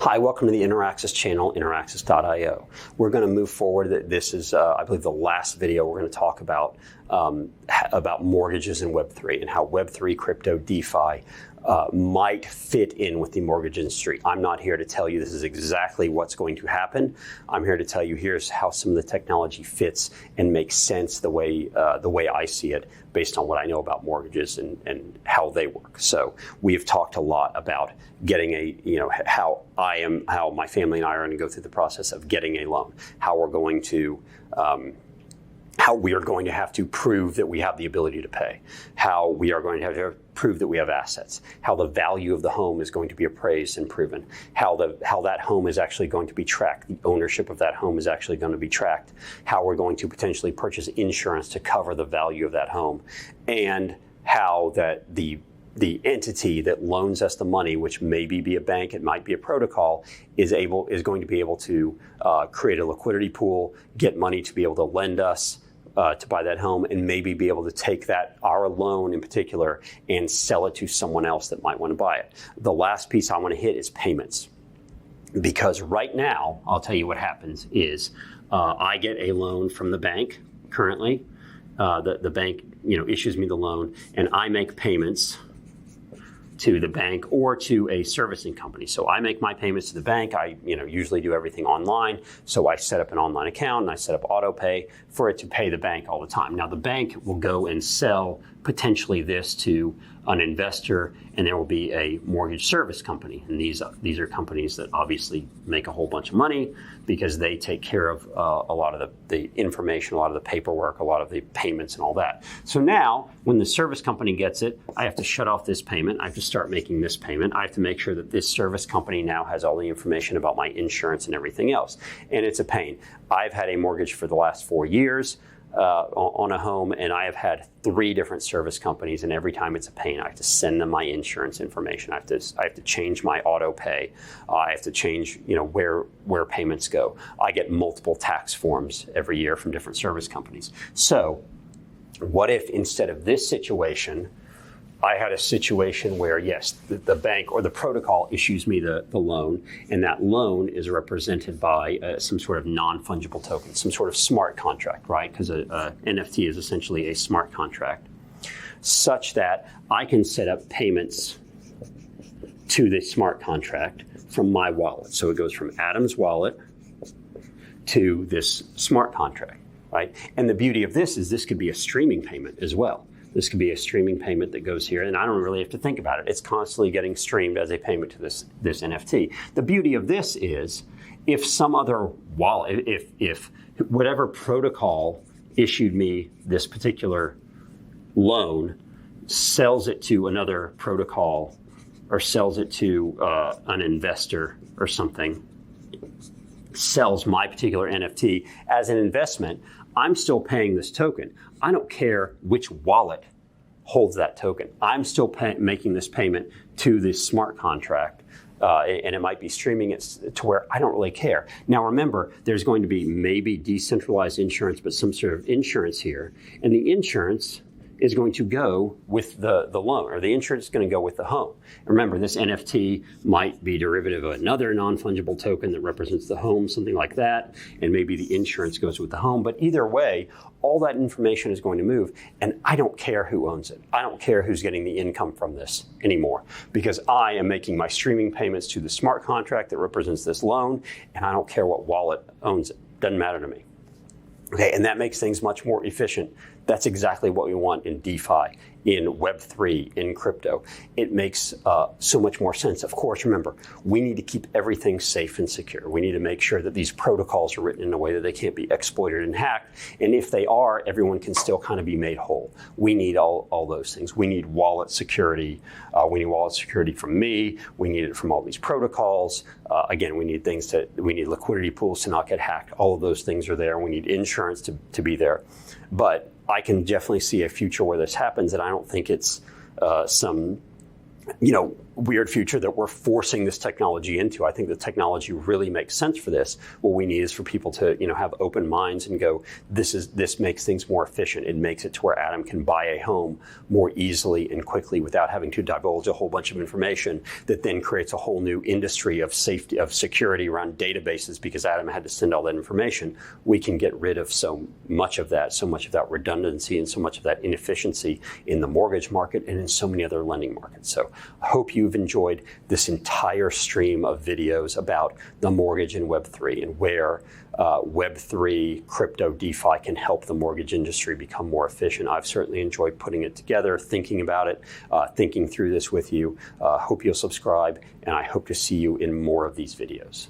Hi, welcome to the Interaxis channel, interaxis.io. We're going to move forward. This is, I believe, the last video we're going to talk about mortgages in Web3 and how Web3 crypto DeFi might fit in with the mortgage industry. I'm not here to tell you this is exactly what's going to happen. I'm here to tell you here's how some of the technology fits and makes sense the way I see it based on what I know about mortgages and how they work. So we've talked a lot about getting how my family and I are going to go through the process of getting a loan, how we are going to have to prove that we have the ability to pay, how we are going to have to prove that we have assets, how the value of the home is going to be appraised and proven, how that home is actually going to be tracked, the ownership of that home is actually going to be tracked, how we're going to potentially purchase insurance to cover the value of that home, and how that the entity that loans us the money, which maybe be a bank, it might be a protocol, is going to be able to create a liquidity pool, get money to be able to lend us to buy that home, and maybe be able to take our loan in particular and sell it to someone else that might want to buy it. The last piece I want to hit is payments. Because right now, I'll tell you what happens is I get a loan from the bank currently. The bank issues me the loan, and I make payments to the bank or to a servicing company. So I make my payments to the bank. I usually do everything online. So I set up an online account and I set up auto pay for it to pay the bank all the time. Now the bank will go and sell potentially this to an investor, and there will be a mortgage service company. And these are companies that obviously make a whole bunch of money because they take care of a lot of the information, a lot of the paperwork, a lot of the payments and all that. So now when the service company gets it, I have to shut off this payment. I have to start making this payment. I have to make sure that this service company now has all the information about my insurance and everything else. And it's a pain. I've had a mortgage for the last 4 years. On a home, and I have had 3 different service companies, and every time it's a pain. I have to send them my insurance information. I have to change my auto pay. I have to change where payments go. I get multiple tax forms every year from different service companies. So what if instead of this situation, I had a situation where, yes, the bank or the protocol issues me the loan, and that loan is represented by some sort of non-fungible token, some sort of smart contract, right? Because a NFT is essentially a smart contract, such that I can set up payments to the smart contract from my wallet. So it goes from Adam's wallet to this smart contract, right? And the beauty of this is this could be a streaming payment as well. This could be a streaming payment that goes here, and I don't really have to think about it. It's constantly getting streamed as a payment to this NFT. The beauty of this is if some other wallet, if whatever protocol issued me this particular loan sells it to another protocol or sells it to an investor or something, sells my particular NFT as an investment, I'm still paying this token. I don't care which wallet holds that token. I'm still making this payment to this smart contract, and it might be streaming it to where I don't really care. Now remember, there's going to be maybe decentralized insurance, but some sort of insurance here, and the insurance is going to go with the loan, or the insurance is going to go with the home. Remember, this NFT might be derivative of another non-fungible token that represents the home, something like that, and maybe the insurance goes with the home. But either way, all that information is going to move, and I don't care who owns it. I don't care who's getting the income from this anymore, because I am making my streaming payments to the smart contract that represents this loan, and I don't care what wallet owns it. Doesn't matter to me. Okay, and that makes things much more efficient. That's exactly what we want in DeFi, in Web3, in crypto. It makes so much more sense. Of course, remember, we need to keep everything safe and secure. We need to make sure that these protocols are written in a way that they can't be exploited and hacked. And if they are, everyone can still kind of be made whole. We need all those things. We need wallet security. We need wallet security from me. We need it from all these protocols. Again, we need liquidity pools to not get hacked. All of those things are there. We need insurance to be there. But I can definitely see a future where this happens, and I don't think it's some weird future that we're forcing this technology into. I think the technology really makes sense for this. What we need is for people to, have open minds and go, this makes things more efficient. It makes it to where Adam can buy a home more easily and quickly without having to divulge a whole bunch of information that then creates a whole new industry of safety, of security around databases because Adam had to send all that information. We can get rid of so much of that redundancy and so much of that inefficiency in the mortgage market and in so many other lending markets. So I hope you've enjoyed this entire stream of videos about the mortgage and Web3 and where Web3, crypto, DeFi can help the mortgage industry become more efficient. I've certainly enjoyed putting it together, thinking about it, thinking through this with you. Hope you'll subscribe, and I hope to see you in more of these videos.